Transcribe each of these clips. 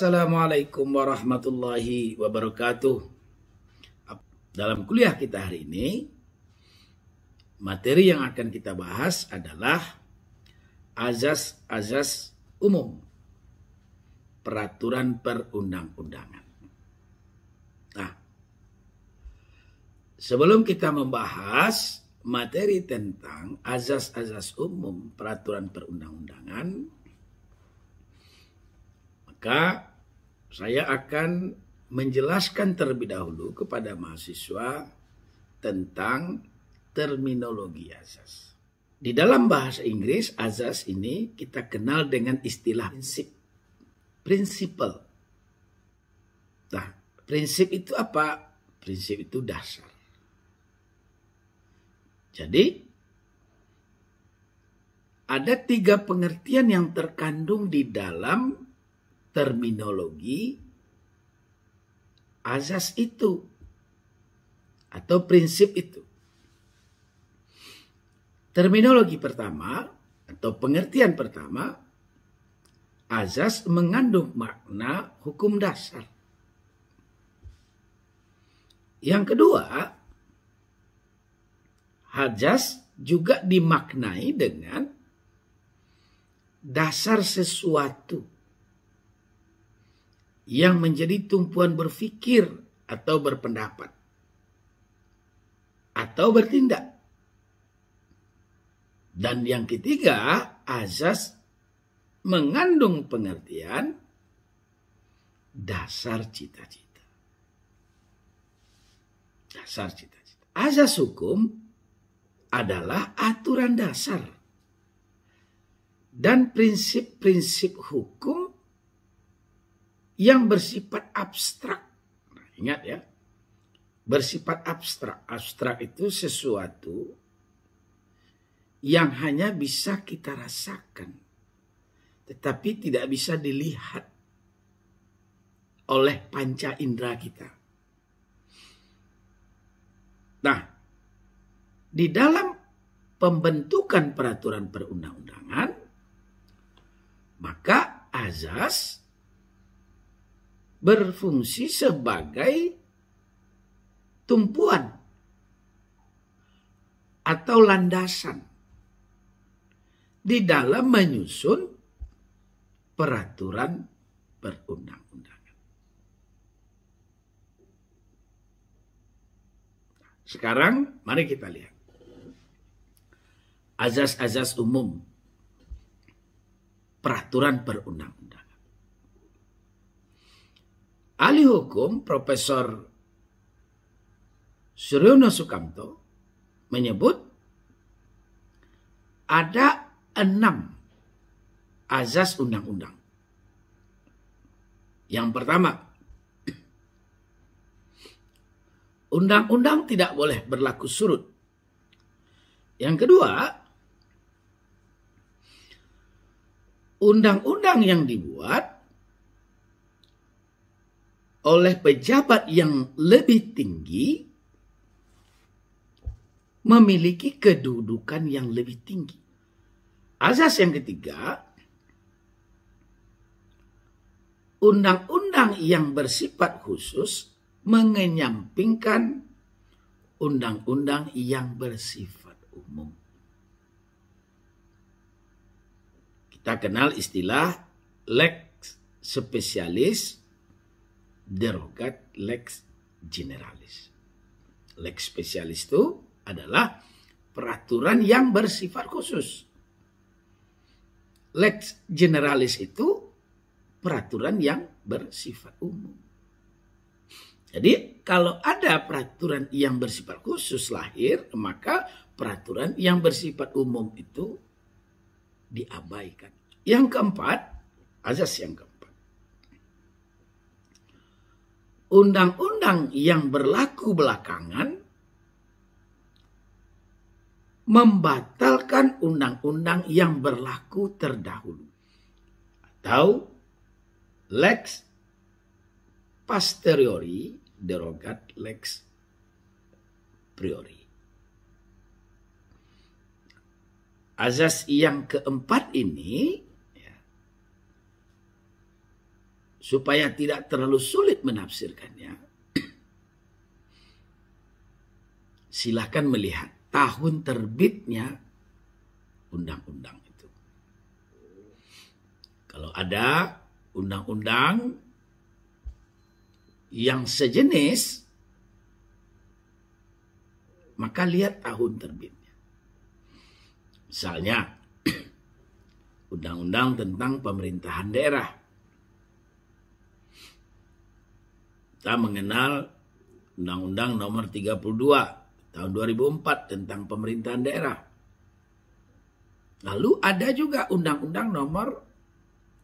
Assalamualaikum warahmatullahi wabarakatuh. Dalam kuliah kita hari ini, materi yang akan kita bahas adalah azas-azas umum, peraturan perundang-undangan. Nah, sebelum kita membahas materi tentang azas-azas umum peraturan perundang-undangan, maka saya akan menjelaskan terlebih dahulu kepada mahasiswa tentang terminologi azas. Di dalam bahasa Inggris, azas ini kita kenal dengan istilah prinsip. Principle. Nah, prinsip itu apa? Prinsip itu dasar. Jadi, ada 3 pengertian yang terkandung di dalam terminologi azas itu atau prinsip itu. Terminologi pertama atau pengertian pertama, azas mengandung makna hukum dasar. Yang kedua, azas juga dimaknai dengan dasar sesuatu yang menjadi tumpuan berpikir atau berpendapat atau bertindak. Dan yang ketiga, azas mengandung pengertian dasar cita-cita. Dasar cita-cita. Azas hukum adalah aturan dasar dan prinsip-prinsip hukum yang bersifat abstrak. Nah, ingat ya, bersifat abstrak. Abstrak itu sesuatu yang hanya bisa kita rasakan, tetapi tidak bisa dilihat oleh panca indera kita. Nah, di dalam pembentukan peraturan perundang-undangan, maka azas berfungsi sebagai tumpuan atau landasan di dalam menyusun peraturan perundang-undangan. Sekarang mari kita lihat azas-azas umum peraturan perundang-undangan. Ahli hukum Profesor Suryono Sukamto menyebut ada 6 azas undang-undang. Yang pertama, undang-undang tidak boleh berlaku surut. Yang kedua, undang-undang yang dibuat oleh pejabat yang lebih tinggi memiliki kedudukan yang lebih tinggi. Azas yang ketiga, undang-undang yang bersifat khusus mengenyampingkan undang-undang yang bersifat umum. Kita kenal istilah lex specialis derogat lex generalis. Lex spesialis itu adalah peraturan yang bersifat khusus. Lex generalis itu peraturan yang bersifat umum. Jadi kalau ada peraturan yang bersifat khusus lahir, maka peraturan yang bersifat umum itu diabaikan. Yang keempat, azas yang keempat, undang-undang yang berlaku belakangan membatalkan undang-undang yang berlaku terdahulu, atau lex posteriori derogat lex priori. Azas yang keempat ini supaya tidak terlalu sulit menafsirkannya, silakan melihat tahun terbitnya undang-undang itu. Kalau ada undang-undang yang sejenis, maka lihat tahun terbitnya. Misalnya, undang-undang tentang pemerintahan daerah. Kita mengenal Undang-Undang nomor 32 tahun 2004 tentang pemerintahan daerah. Lalu ada juga Undang-Undang nomor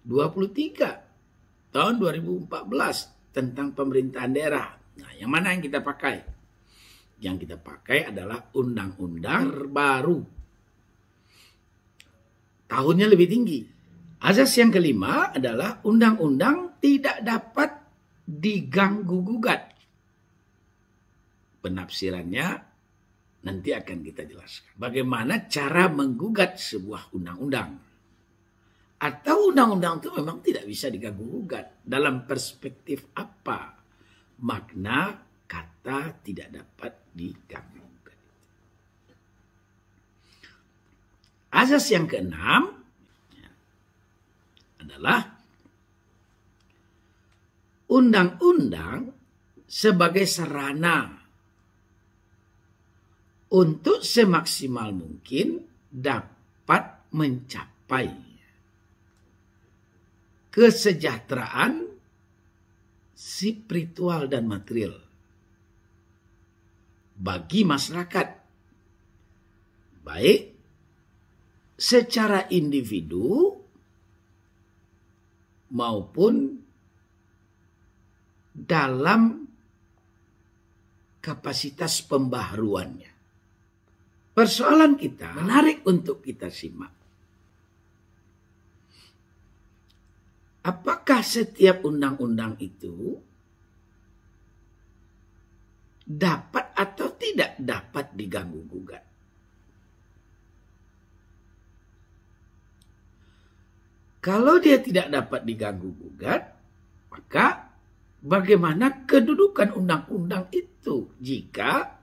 23 tahun 2014 tentang pemerintahan daerah. Nah, yang mana yang kita pakai? Yang kita pakai adalah undang-undang terbaru. Tahunnya lebih tinggi. Azas yang kelima adalah undang-undang tidak dapat diganggu-gugat. Penafsirannya nanti akan kita jelaskan. Bagaimana cara menggugat sebuah undang-undang. Atau undang-undang itu memang tidak bisa diganggu-gugat. Dalam perspektif apa makna kata tidak dapat diganggu-gugat. Azas yang keenam adalah undang-undang sebagai sarana untuk semaksimal mungkin dapat mencapai kesejahteraan spiritual dan material bagi masyarakat, baik secara individu maupun dalam kapasitas pembaharuannya. Persoalan kita menarik untuk kita simak. Apakah setiap undang-undang itu dapat atau tidak dapat diganggu-gugat? Kalau dia tidak dapat diganggu-gugat, maka bagaimana kedudukan undang-undang itu jika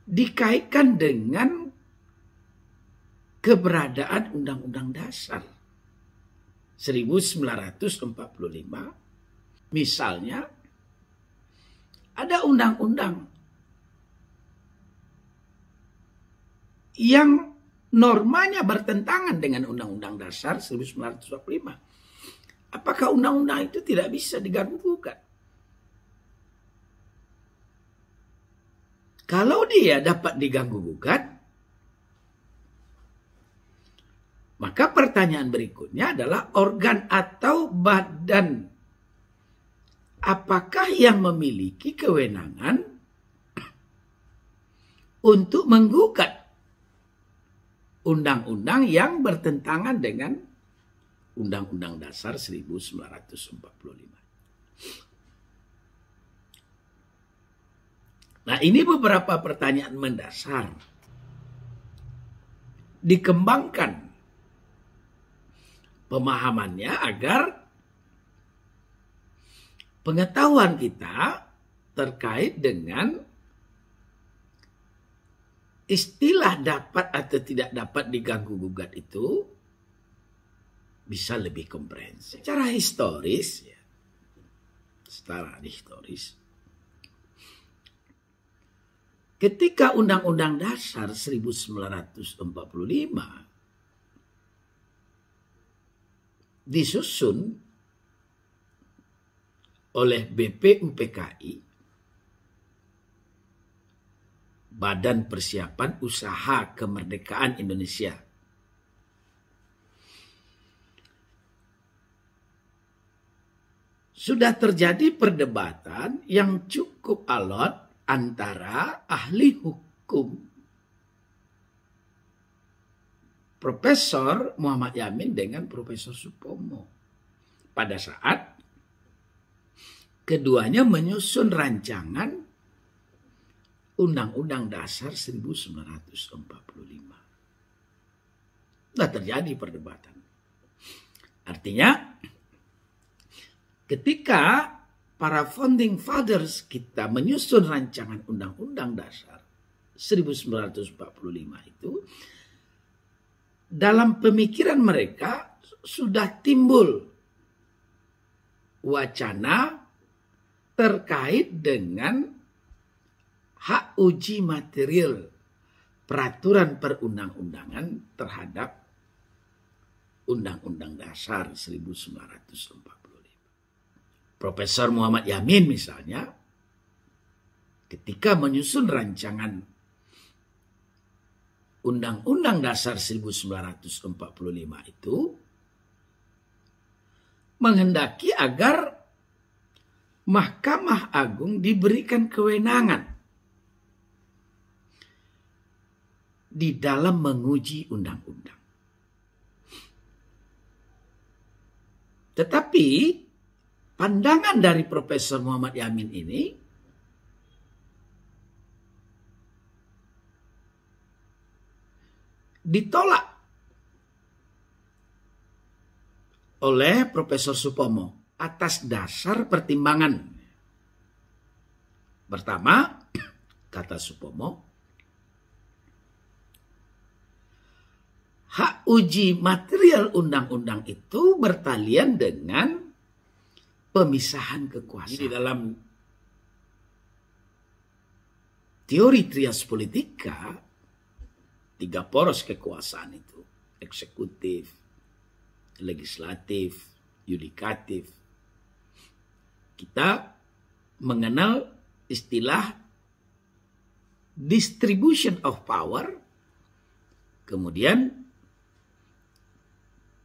dikaitkan dengan keberadaan Undang-Undang Dasar 1945. Misalnya, ada undang-undang yang normanya bertentangan dengan Undang-Undang Dasar 1945. Apakah undang-undang itu tidak bisa diganggu-gugat? Kalau dia dapat diganggu-gugat, maka pertanyaan berikutnya adalah organ atau badan apakah yang memiliki kewenangan untuk menggugat undang-undang yang bertentangan dengan Undang-Undang Dasar 1945. Nah, ini beberapa pertanyaan mendasar. Dikembangkan pemahamannya agar pengetahuan kita terkait dengan istilah dapat atau tidak dapat diganggu-gugat itu bisa lebih komprehensif. Secara historis, ketika Undang-Undang Dasar 1945 disusun oleh BPUPKI, Badan Persiapan Usaha Kemerdekaan Indonesia. Sudah terjadi perdebatan yang cukup alot antara ahli hukum Profesor Muhammad Yamin dengan Profesor Supomo pada saat keduanya menyusun rancangan Undang-Undang Dasar 1945. Sudah terjadi perdebatan. Artinya, ketika para founding fathers kita menyusun rancangan Undang-Undang Dasar 1945 itu, dalam pemikiran mereka sudah timbul wacana terkait dengan hak uji material peraturan perundang-undangan terhadap Undang-Undang Dasar 1945. Profesor Muhammad Yamin misalnya, ketika menyusun rancangan Undang-Undang Dasar 1945 itu, menghendaki agar Mahkamah Agung diberikan kewenangan di dalam menguji undang-undang. Tetapi pandangan dari Profesor Muhammad Yamin ini ditolak oleh Profesor Supomo atas dasar pertimbangan. Pertama, kata Supomo, hak uji material undang-undang itu bertalian dengan pemisahan kekuasaan. Di dalam teori trias politika, 3 poros kekuasaan itu, eksekutif, legislatif, yudikatif. Kita mengenal istilah distribution of power, kemudian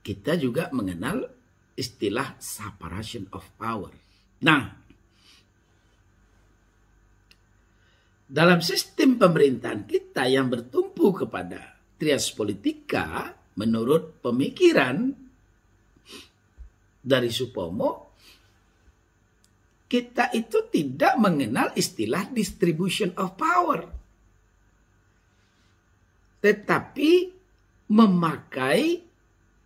kita juga mengenal istilah separation of power. Nah, dalam sistem pemerintahan kita yang bertumpu kepada trias politika, menurut pemikiran dari Supomo, kita itu tidak mengenal istilah distribution of power, tetapi memakai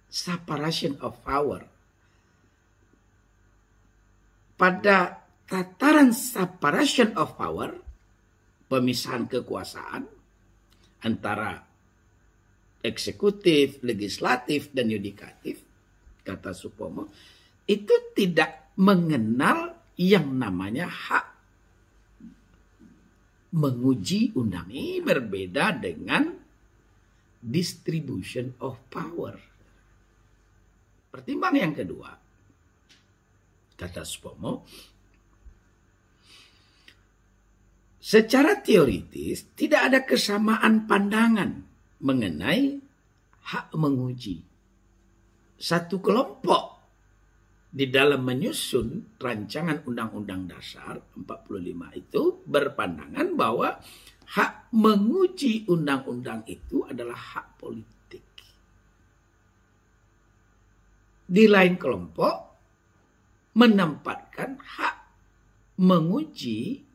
separation of power. Pada tataran separation of power, pemisahan kekuasaan antara eksekutif, legislatif, dan yudikatif, kata Supomo, itu tidak mengenal yang namanya hak menguji undang. Ini berbeda dengan distribution of power. Pertimbangan yang kedua, kata Supomo, secara teoritis tidak ada kesamaan pandangan mengenai hak menguji. Satu kelompok di dalam menyusun rancangan Undang-Undang Dasar 45 itu berpandangan bahwa hak menguji undang-undang itu adalah hak politik. Di lain kelompok menempatkan hak menguji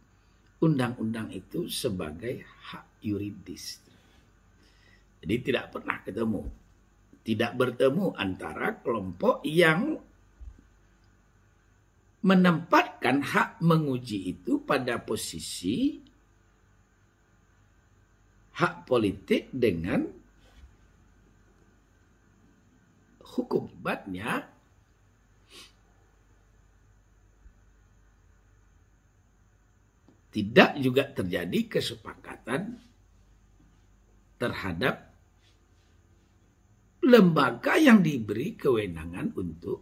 undang-undang itu sebagai hak yuridis. Jadi tidak pernah ketemu. Tidak bertemu antara kelompok yang menempatkan hak menguji itu pada posisi hak politik dengan hukum. Akibatnya tidak juga terjadi kesepakatan terhadap lembaga yang diberi kewenangan untuk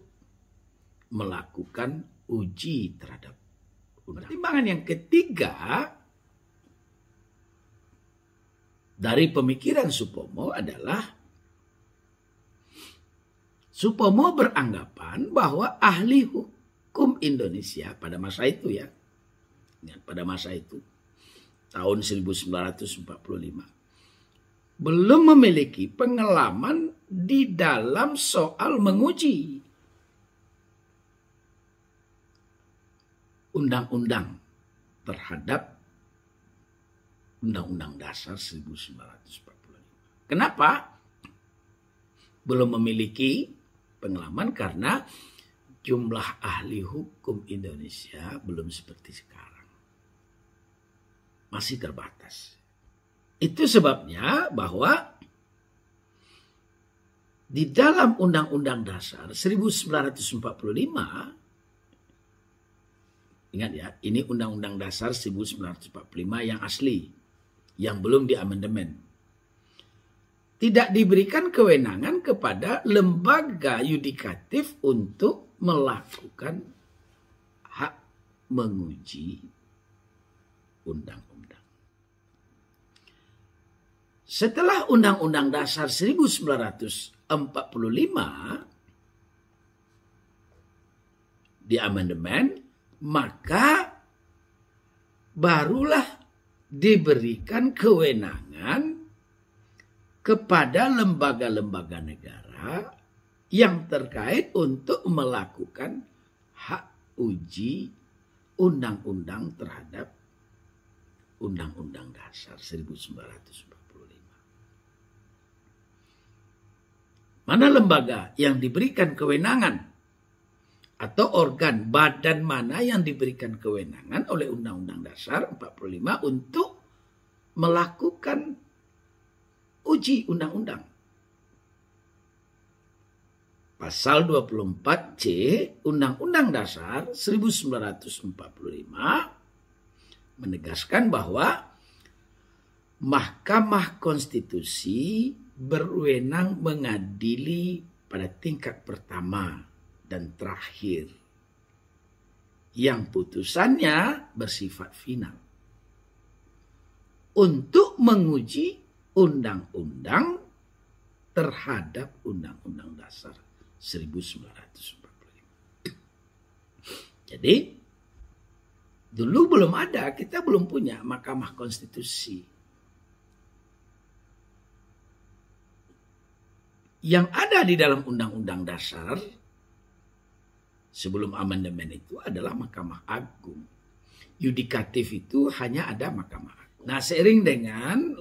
melakukan uji terhadap undang. Pertimbangan yang ketiga dari pemikiran Supomo adalah Supomo beranggapan bahwa ahli hukum Indonesia pada masa itu pada masa itu tahun 1945 belum memiliki pengalaman di dalam soal menguji undang-undang terhadap Undang-Undang Dasar 1945. Kenapa? Belum memiliki pengalaman karena jumlah ahli hukum Indonesia belum seperti sekarang. Masih terbatas. Itu sebabnya bahwa di dalam Undang-Undang Dasar 1945, ingat ya, ini Undang-Undang Dasar 1945 yang asli, yang belum diamandemen. Tidak diberikan kewenangan kepada lembaga yudikatif untuk melakukan hak menguji undang-undang. Setelah Undang-Undang Dasar 1945 diamandemen, maka barulah diberikan kewenangan kepada lembaga-lembaga negara yang terkait untuk melakukan hak uji undang-undang terhadap Undang-Undang Dasar 1945. Mana lembaga yang diberikan kewenangan atau organ badan mana yang diberikan kewenangan oleh Undang-Undang Dasar 45 untuk melakukan uji undang-undang. Pasal 24C Undang-Undang Dasar 1945 menegaskan bahwa Mahkamah Konstitusi berwenang mengadili pada tingkat pertama dan terakhir yang putusannya bersifat final untuk menguji undang-undang terhadap Undang-Undang Dasar 1945. Jadi dulu belum ada, kita belum punya Mahkamah Konstitusi. Yang ada di dalam Undang-Undang Dasar sebelum amandemen itu adalah Mahkamah Agung. Yudikatif itu hanya ada Mahkamah Agung. Nah, seiring dengan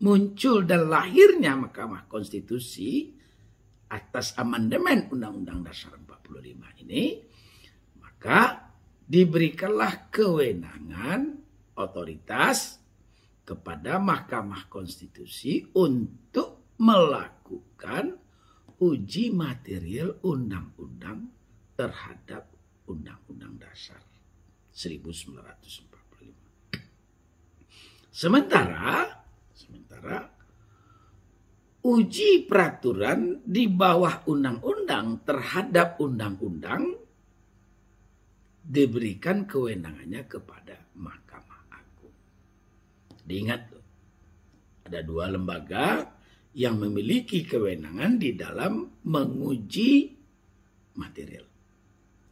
muncul dan lahirnya Mahkamah Konstitusi atas amandemen Undang-Undang Dasar 45 ini, maka diberikanlah kewenangan otoritas kepada Mahkamah Konstitusi untuk melakukan uji material undang-undang terhadap Undang-Undang Dasar 1945. Sementara uji peraturan di bawah undang-undang terhadap undang-undang diberikan kewenangannya kepada Mahkamah Agung. Diingat, ada dua lembaga yang memiliki kewenangan di dalam menguji material.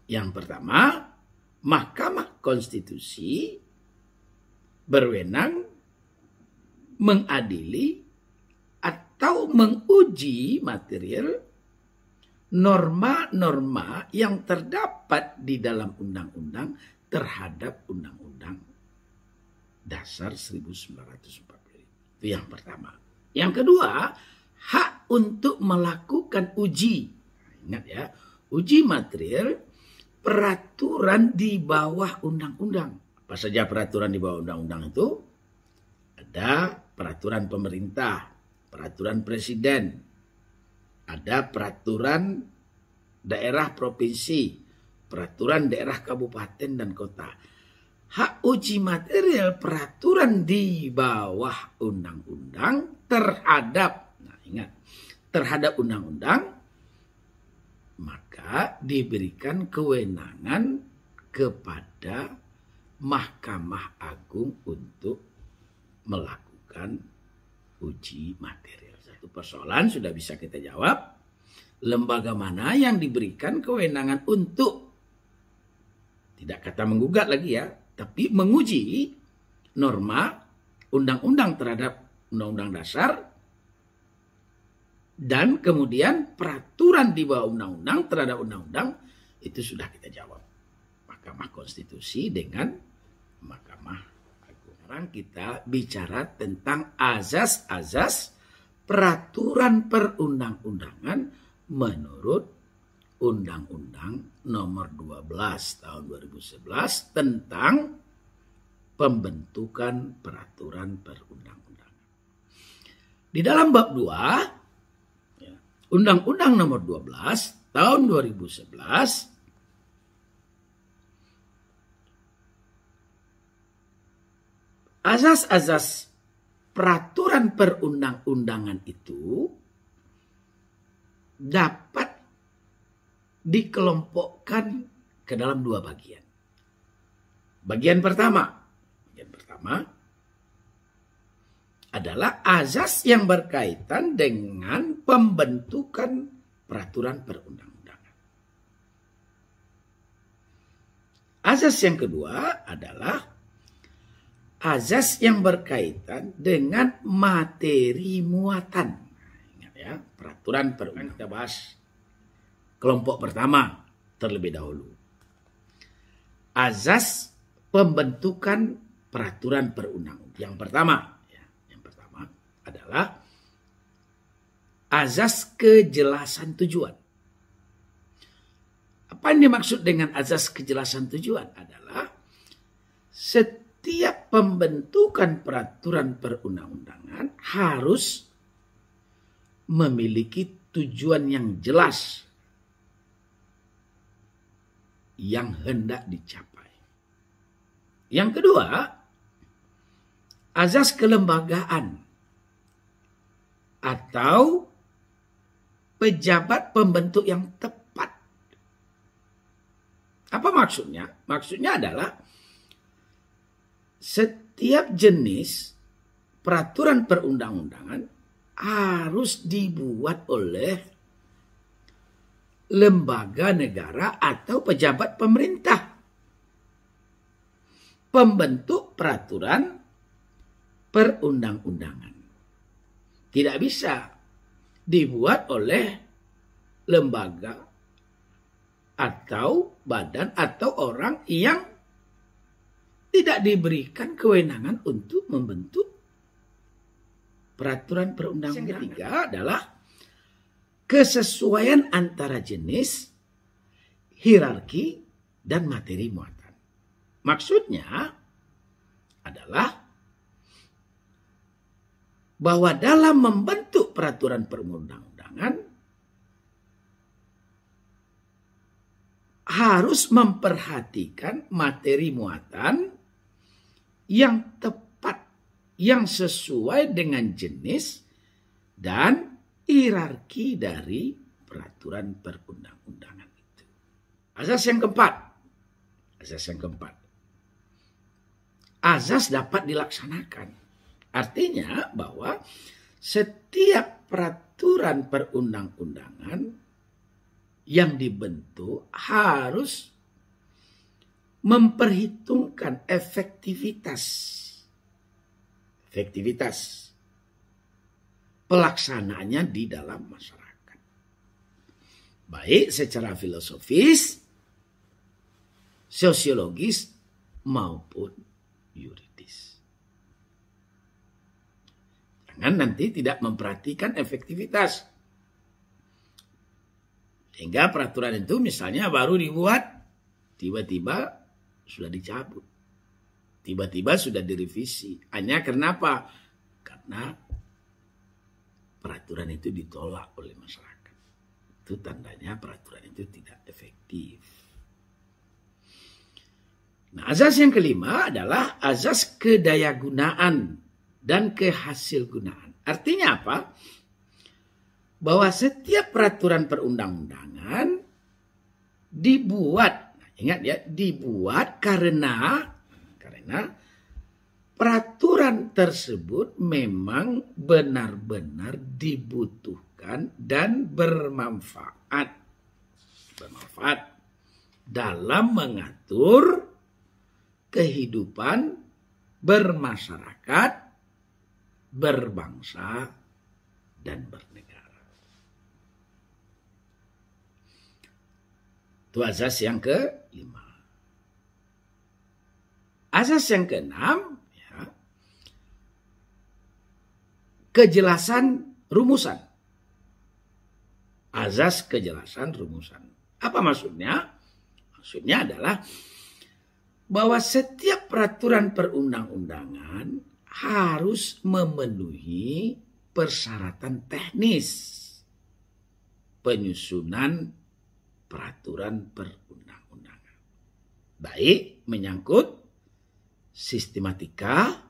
Yang pertama, Mahkamah Konstitusi berwenang mengadili atau menguji material norma-norma yang terdapat di dalam undang-undang terhadap Undang-Undang Dasar 1945. Itu yang pertama. Yang kedua, hak untuk melakukan uji. Ingat ya, uji material peraturan di bawah undang-undang. Apa saja peraturan di bawah undang-undang itu? Ada peraturan pemerintah, peraturan presiden, ada peraturan daerah provinsi, peraturan daerah kabupaten dan kota. Hak uji material peraturan di bawah undang-undang terhadap, nah ingat, terhadap undang-undang, maka diberikan kewenangan kepada Mahkamah Agung untuk melakukan uji material. Satu persoalan sudah bisa kita jawab. Lembaga mana yang diberikan kewenangan untuk, tidak kata menggugat lagi ya, tapi menguji norma undang-undang terhadap Undang-Undang Dasar, dan kemudian peraturan di bawah undang-undang terhadap undang-undang, itu sudah kita jawab. Mahkamah Konstitusi dengan Mahkamah Agung. Sekarang kita bicara tentang azas-azas peraturan perundang-undangan menurut Undang-Undang Nomor 12 Tahun 2011 tentang pembentukan peraturan perundang-undangan. Di dalam bab 2, Undang-Undang Nomor 12 Tahun 2011 azas-azas peraturan perundang-undangan itu dapat dikelompokkan ke dalam 2 bagian. Bagian pertama adalah azas yang berkaitan dengan pembentukan peraturan perundang-undangan. Azas yang kedua adalah azas yang berkaitan dengan materi muatan. Ingat ya, peraturan perundang-undangan. Kita bahas kelompok pertama terlebih dahulu. Azas pembentukan peraturan perundang-undangan. Yang pertama adalah azas kejelasan tujuan. Apa yang dimaksud dengan azas kejelasan tujuan adalah setiap pembentukan peraturan perundang-undangan harus memiliki tujuan yang jelas yang hendak dicapai. Yang kedua, azas kelembagaan atau pejabat pembentuk yang tepat. Apa maksudnya? Maksudnya adalah setiap jenis peraturan perundang-undangan harus dibuat oleh lembaga negara atau pejabat pemerintah, pembentuk peraturan perundang-undangan. Tidak bisa dibuat oleh lembaga atau badan atau orang yang tidak diberikan kewenangan untuk membentuk peraturan perundang-undangan. Yang ketiga adalah kesesuaian antara jenis, hierarki, dan materi muatan. Maksudnya adalah bahwa dalam membentuk peraturan perundang-undangan harus memperhatikan materi muatan yang tepat, yang sesuai dengan jenis dan hierarki dari peraturan perundang-undangan itu. Azas yang keempat. Azas dapat dilaksanakan. Artinya bahwa setiap peraturan perundang-undangan yang dibentuk harus memperhitungkan efektivitas pelaksanaannya di dalam masyarakat. Baik secara filosofis, sosiologis, maupun yuridis. Jangan nanti tidak memperhatikan efektivitas. Sehingga peraturan itu misalnya baru dibuat, tiba-tiba sudah dicabut. Tiba-tiba sudah direvisi. Hanya kenapa? Karena peraturan itu ditolak oleh masyarakat. Itu tandanya peraturan itu tidak efektif. Nah, azas yang kelima adalah azas kedayagunaan dan kehasilgunaan. Artinya apa? Bahwa setiap peraturan perundang-undangan dibuat, ingat ya, dibuat karena peraturan tersebut memang benar-benar dibutuhkan dan bermanfaat dalam mengatur kehidupan bermasyarakat, berbangsa, dan bernegara. Itu azas yang kelima. Azas yang keenam, ya, kejelasan rumusan. Azas kejelasan rumusan. Apa maksudnya? Maksudnya adalah bahwa setiap peraturan perundang-undangan harus memenuhi persyaratan teknis penyusunan peraturan perundang-undangan. Baik menyangkut sistematika,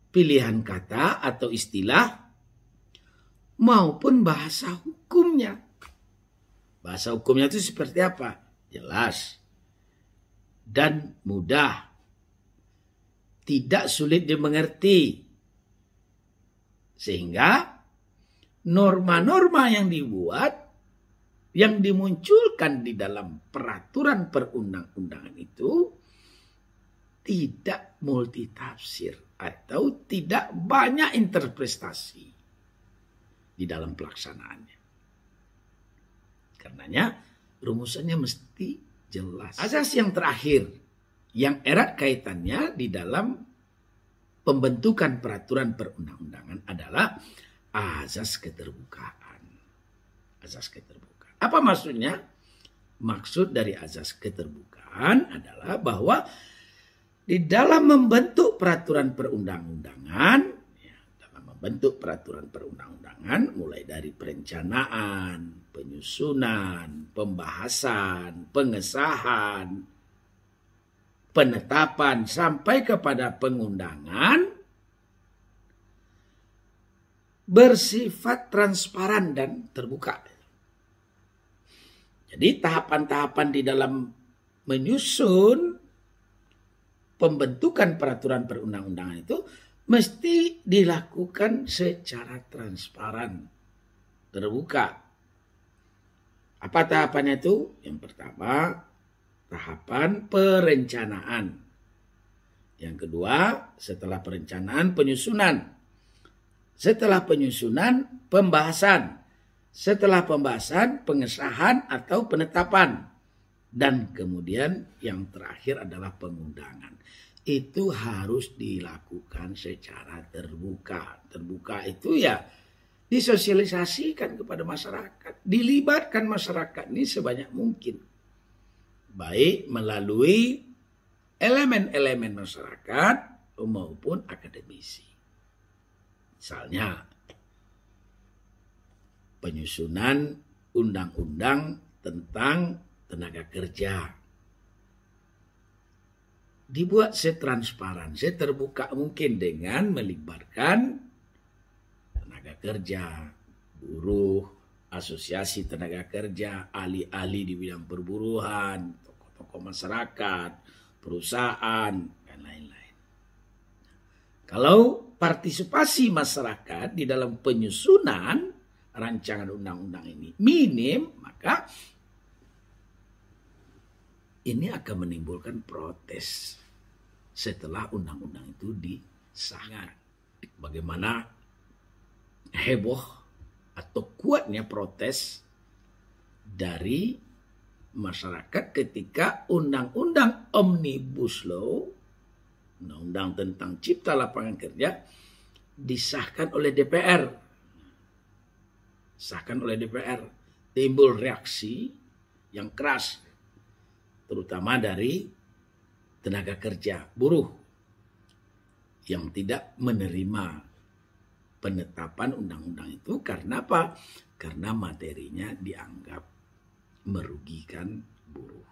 pilihan kata atau istilah, maupun bahasa hukumnya. Bahasa hukumnya itu seperti apa? Jelas dan mudah, tidak sulit dimengerti, sehingga norma-norma yang dibuat, yang dimunculkan di dalam peraturan perundang-undangan itu tidak multitafsir atau tidak banyak interpretasi di dalam pelaksanaannya. Karenanya rumusannya mesti jelas. Azas yang terakhir yang erat kaitannya di dalam pembentukan peraturan perundang-undangan adalah azas keterbukaan. Azas keterbukaan. Apa maksudnya? Maksud dari azas keterbukaan adalah bahwa di dalam membentuk peraturan perundang-undangan, membentuk peraturan perundang-undangan mulai dari perencanaan, penyusunan, pembahasan, pengesahan, penetapan sampai kepada pengundangan bersifat transparan dan terbuka. Jadi tahapan-tahapan di dalam menyusun pembentukan peraturan perundang-undangan itu mesti dilakukan secara transparan, terbuka. Apa tahapannya itu? Yang pertama, tahapan perencanaan. Yang kedua, setelah perencanaan, penyusunan. Setelah penyusunan, pembahasan. Setelah pembahasan, pengesahan atau penetapan. Dan kemudian yang terakhir adalah pengundangan. Itu harus dilakukan secara terbuka. Terbuka itu ya disosialisasikan kepada masyarakat. Dilibatkan masyarakat ini sebanyak mungkin. Baik melalui elemen-elemen masyarakat maupun akademisi. Misalnya penyusunan undang-undang tentang tenaga kerja. Dibuat setransparan, seterbuka mungkin dengan melibatkan tenaga kerja, buruh, asosiasi tenaga kerja, ahli-ahli di bidang perburuhan, tokoh-tokoh masyarakat, perusahaan, dan lain-lain. Kalau partisipasi masyarakat di dalam penyusunan rancangan undang-undang ini minim, maka ini akan menimbulkan protes setelah undang-undang itu disahkan. Bagaimana heboh atau kuatnya protes dari masyarakat ketika undang-undang Omnibus Law, undang-undang tentang cipta lapangan kerja, disahkan oleh DPR. Disahkan oleh DPR. Timbul reaksi yang keras, terutama dari tenaga kerja, buruh yang tidak menerima penetapan undang-undang itu. Karena apa? Karena materinya dianggap merugikan buruh.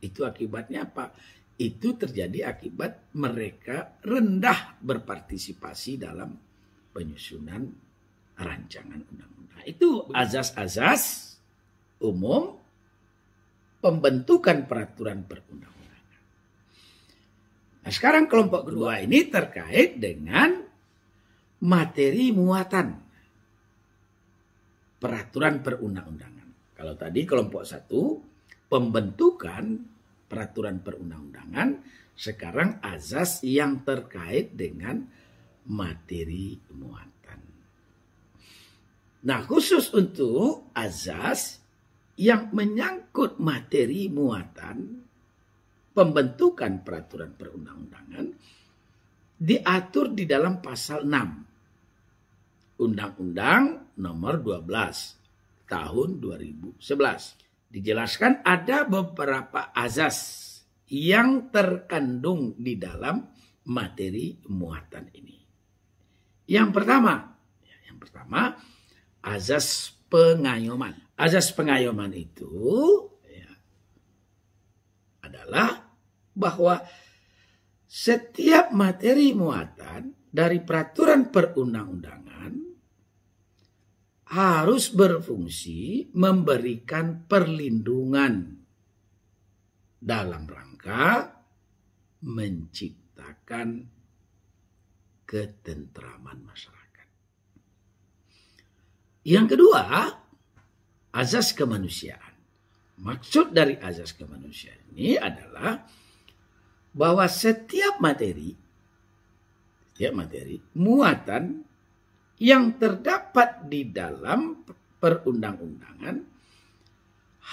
Itu akibatnya apa? Itu terjadi akibat mereka rendah berpartisipasi dalam penyusunan rancangan undang-undang. Itu azas-azas umum pembentukan peraturan perundang-undangan. Nah, sekarang kelompok kedua ini terkait dengan materi muatan peraturan perundang-undangan. Kalau tadi kelompok satu, pembentukan peraturan perundang-undangan, sekarang azas yang terkait dengan materi muatan. Nah, khusus untuk azas yang menyangkut materi muatan pembentukan peraturan perundang-undangan diatur di dalam pasal 6 Undang-Undang nomor 12 tahun 2011. dijelaskan ada beberapa azas yang terkandung di dalam materi muatan ini. Yang pertama, azas pengayoman. Azas pengayoman itu adalah bahwa setiap materi muatan dari peraturan perundang-undangan harus berfungsi memberikan perlindungan dalam rangka menciptakan ketentraman masyarakat. Yang kedua, azas kemanusiaan. Maksud dari azas kemanusiaan ini adalah bahwa setiap materi muatan yang terdapat di dalam perundang-undangan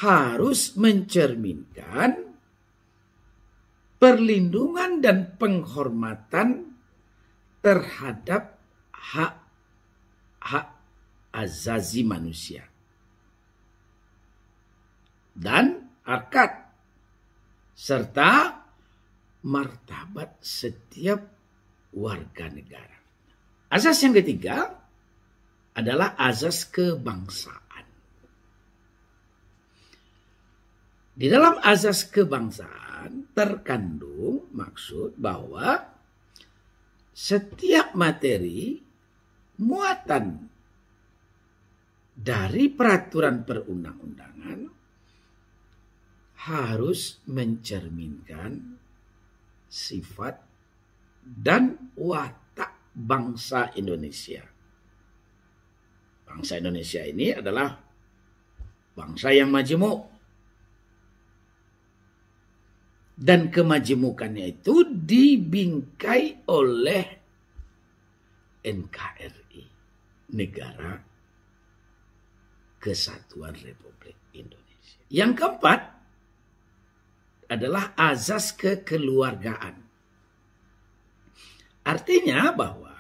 harus mencerminkan perlindungan dan penghormatan terhadap hak azazi manusia dan harkat serta martabat setiap warga negara. Azas yang ketiga adalah azas kebangsaan. Di dalam azas kebangsaan terkandung maksud bahwa setiap materi muatan dari peraturan perundang-undangan harus mencerminkan sifat dan watak bangsa Indonesia. Bangsa Indonesia ini adalah bangsa yang majemuk. Dan kemajemukannya itu dibingkai oleh NKRI, Negara Kesatuan Republik Indonesia. Yang keempat adalah azas kekeluargaan. Artinya bahwa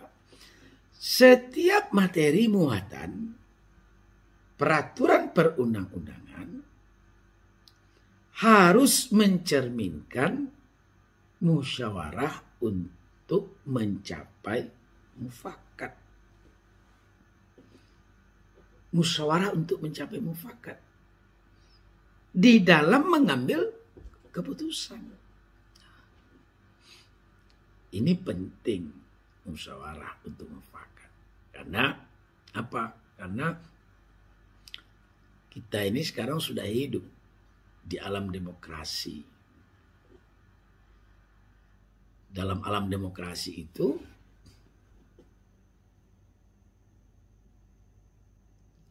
setiap materi muatan peraturan perundang-undangan harus mencerminkan musyawarah untuk mencapai mufakat. Musyawarah untuk mencapai mufakat di dalam mengambil keputusan. Ini penting musyawarah untuk mufakat. Karena apa? Karena kita ini sekarang sudah hidup di alam demokrasi. Dalam alam demokrasi itu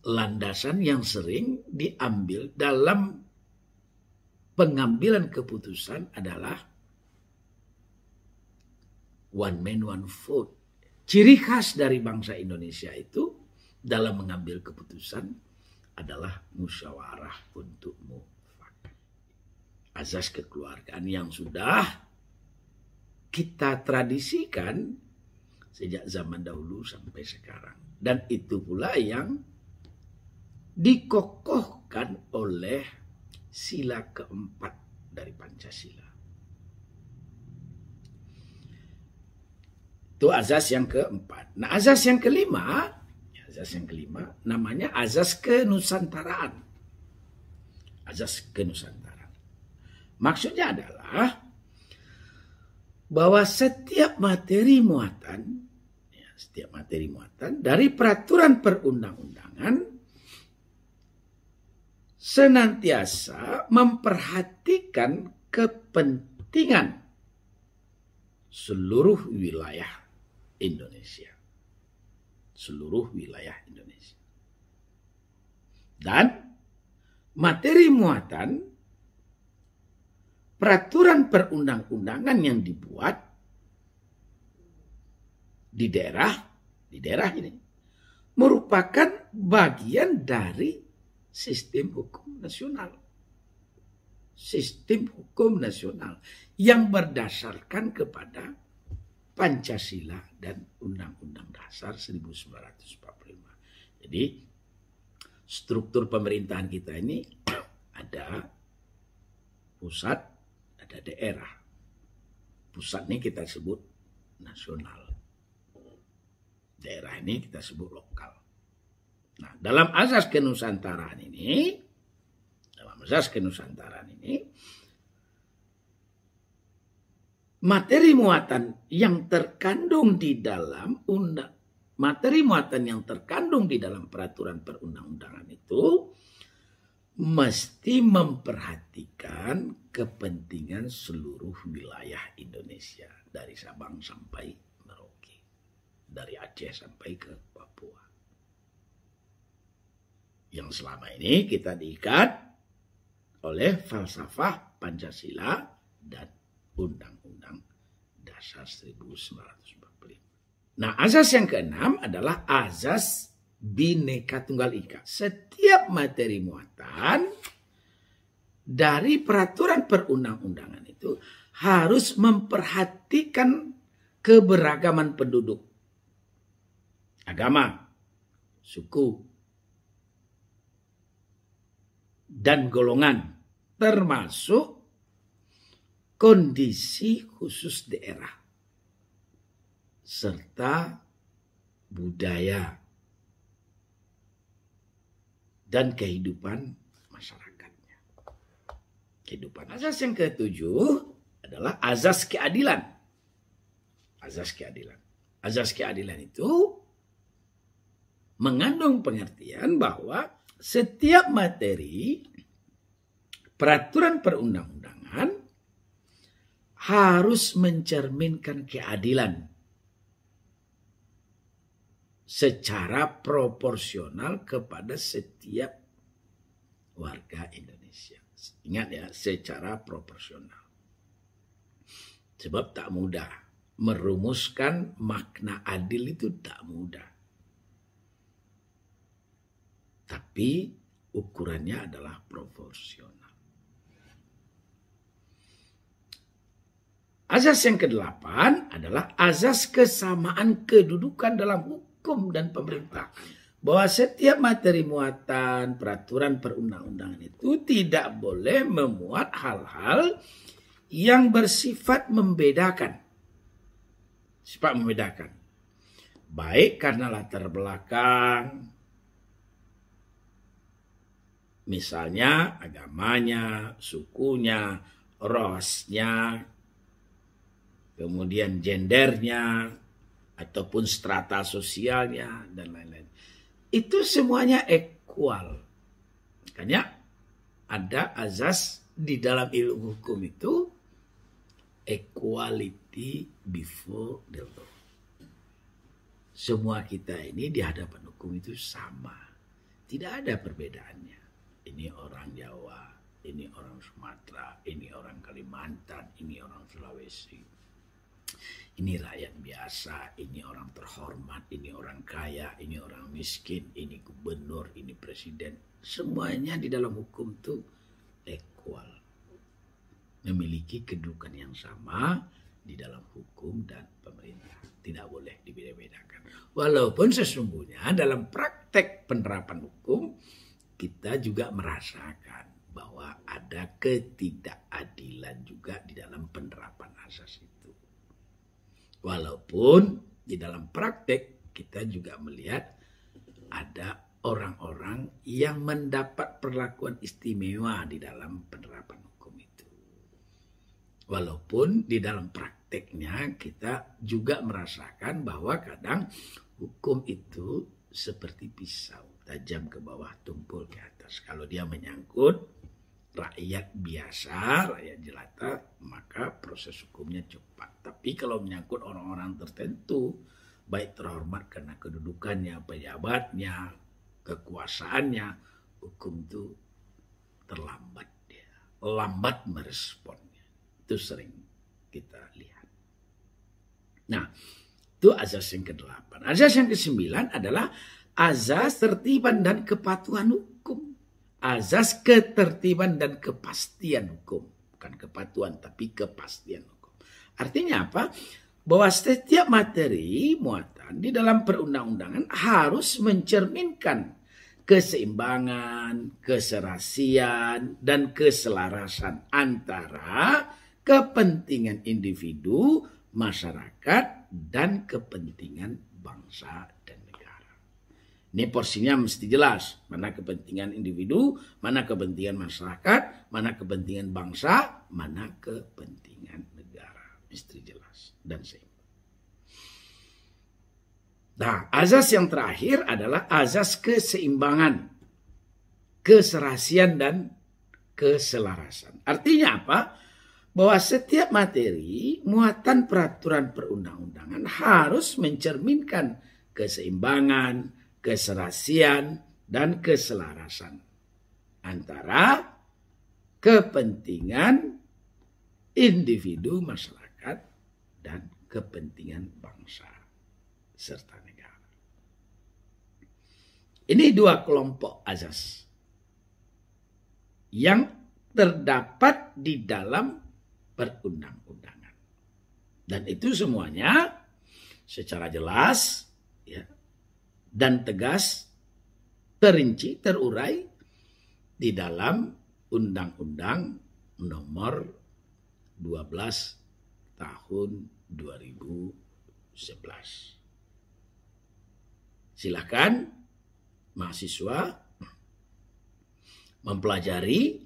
landasan yang sering diambil dalam pengambilan keputusan adalah one man one vote. Ciri khas dari bangsa Indonesia itu dalam mengambil keputusan adalah musyawarah untuk mufakat. Azas kekeluargaan yang sudah kita tradisikan sejak zaman dahulu sampai sekarang. Dan itu pula yang dikokohkan oleh sila keempat dari Pancasila. Itu azas yang keempat. Nah, azas yang kelima namanya azas kenusantaraan. Azas kenusantaraan. Maksudnya adalah bahwa setiap materi muatan dari peraturan perundang-undangan senantiasa memperhatikan kepentingan seluruh wilayah Indonesia. Dan materi muatan peraturan perundang-undangan yang dibuat di daerah ini merupakan bagian dari sistem hukum nasional. Sistem hukum nasional yang berdasarkan kepada Pancasila dan Undang-Undang Dasar 1945. Jadi struktur pemerintahan kita ini Ada pusat, ada daerah. Pusat ini kita sebut nasional. Daerah ini kita sebut lokal. Nah, dalam azas kenusantaraan ini, materi muatan yang terkandung di dalam peraturan perundang-undangan itu mesti memperhatikan kepentingan seluruh wilayah Indonesia dari Sabang sampai Merauke, dari Aceh sampai ke Papua. Yang selama ini kita diikat oleh falsafah Pancasila dan Undang-Undang Dasar 1945. Nah, azas yang keenam adalah azas Bhinneka Tunggal Ika. Setiap materi muatan dari peraturan perundang-undangan itu harus memperhatikan keberagaman penduduk, agama, suku, dan golongan, termasuk kondisi khusus daerah, serta budaya dan kehidupan masyarakatnya. Azas yang ketujuh adalah azas keadilan. Azas keadilan itu mengandung pengertian bahwa setiap materi peraturan perundang-undangan harus mencerminkan keadilan secara proporsional kepada setiap warga Indonesia. Ingat ya, secara proporsional. Sebab tak mudah. Merumuskan makna adil itu tak mudah. Tapi ukurannya adalah proporsional. Azas yang ke-8 adalah azas kesamaan kedudukan dalam hukum dan pemerintahan. Bahwa setiap materi muatan peraturan perundang-undangan itu tidak boleh memuat hal-hal yang bersifat membedakan. Baik karena latar belakang, misalnya agamanya, sukunya, rasnya, kemudian gendernya, ataupun strata sosialnya, dan lain-lain. Itu semuanya equal. Makanya ada azas di dalam ilmu hukum itu, equality before the law. Semua kita ini di hadapan hukum itu sama. Tidak ada perbedaannya. Ini orang Jawa, ini orang Sumatera, ini orang Kalimantan, ini orang Sulawesi. Ini rakyat biasa, ini orang terhormat, ini orang kaya, ini orang miskin, ini gubernur, ini presiden. Semuanya di dalam hukum itu equal. Memiliki kedudukan yang sama di dalam hukum dan pemerintah. Tidak boleh dibeda-bedakan. Walaupun sesungguhnya dalam praktek penerapan hukum, kita juga merasakan bahwa ada ketidakadilan juga di dalam penerapan asas itu. Walaupun di dalam praktek kita juga melihat ada orang-orang yang mendapat perlakuan istimewa di dalam penerapan hukum itu. Walaupun di dalam prakteknya kita juga merasakan bahwa kadang hukum itu seperti pisau, tajam ke bawah, tumpul ke atas. Kalau dia menyangkut rakyat biasa, rakyat jelata, maka proses hukumnya cepat. Tapi kalau menyangkut orang-orang tertentu, baik terhormat karena kedudukannya, pejabatnya, kekuasaannya, hukum itu terlambat dia, lambat meresponnya. Itu sering kita lihat. Nah, itu azas yang ke-8. Azas yang ke-9 adalah azas ketertiban dan kepatuhan hukum. Azas ketertiban dan kepastian hukum. Bukan kepatuhan, tapi kepastian hukum. Artinya apa? Bahwa setiap materi muatan di dalam perundang-undangan harus mencerminkan keseimbangan, keserasian, dan keselarasan antara kepentingan individu, masyarakat, dan kepentingan bangsa dan negara. Ini porsinya mesti jelas. Mana kepentingan individu, mana kepentingan masyarakat, mana kepentingan bangsa, mana kepentingan negara. Mesti jelas dan seimbang. Nah, azas yang terakhir adalah azas keseimbangan, keserasian, dan keselarasan. Artinya apa? Bahwa setiap materi muatan peraturan perundang-undangan harus mencerminkan keseimbangan, keserasian, dan keselarasan antara kepentingan individu, masyarakat, dan kepentingan bangsa serta negara. Ini dua kelompok azas yang terdapat di dalam perundang-undangan. Dan itu semuanya secara jelas ya, dan tegas, terinci, terurai di dalam Undang-Undang Nomor 12 Tahun 2011. Silakan mahasiswa mempelajari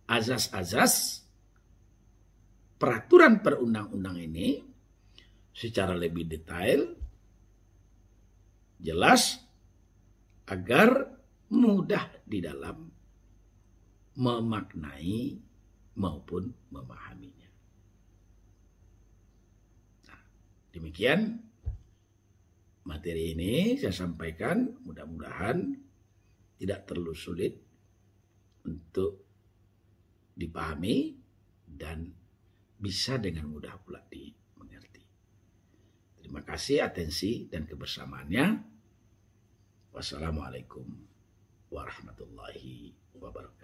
azas-azas peraturan perundang-undang ini secara lebih detail, jelas, agar mudah di dalam memaknai maupun memahaminya. Nah, demikian materi ini saya sampaikan, mudah-mudahan tidak terlalu sulit untuk dipahami dan bisa dengan mudah pula dimengerti. Terima kasih atensi dan kebersamaannya. Wassalamualaikum warahmatullahi wabarakatuh.